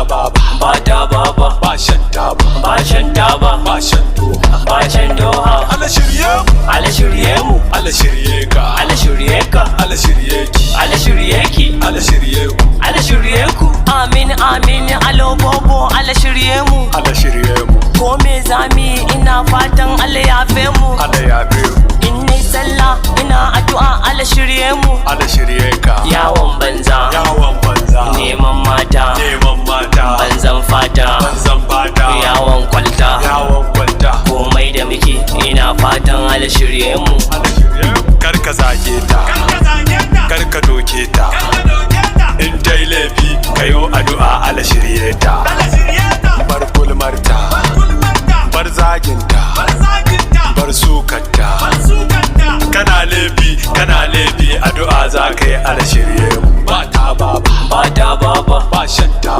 taba ba taba ba, ba shan taba ba shan taba, ba shan doha. ba shan doha. Allah shirye mu, Allah shirye mu, Allah shirye ka, Allah shirye ka, Allah shirye ki, Allah shirye ki, Allah shirye ku, Allah shirye ku. Amin amin alo bobo, Allah shirye mu. Allah shirye mu, Ko me zami ina fatan Allah ya fe mu. Allah ya be mu, In ni sallah ina addu'a Allah shirye mu. Allah shirye ka. Yawon banza, Yawon banza, neman mata, neman mata, banzan fata, banzan fata, yawon kwalta. yawon kwalta. Komai da muke ina fatan Allah shirye mu. Allah shirye mu. Kar ka zage ta, kar ka doke ta, in dai laifi kayo addu'a Allah shirye ta. Bar gulmarta, bar zaginta, bar sukarta. Kana laifi addu'a za ka yi Allah shirye mu. Ba ta ba Ba taba ba, ba shan ta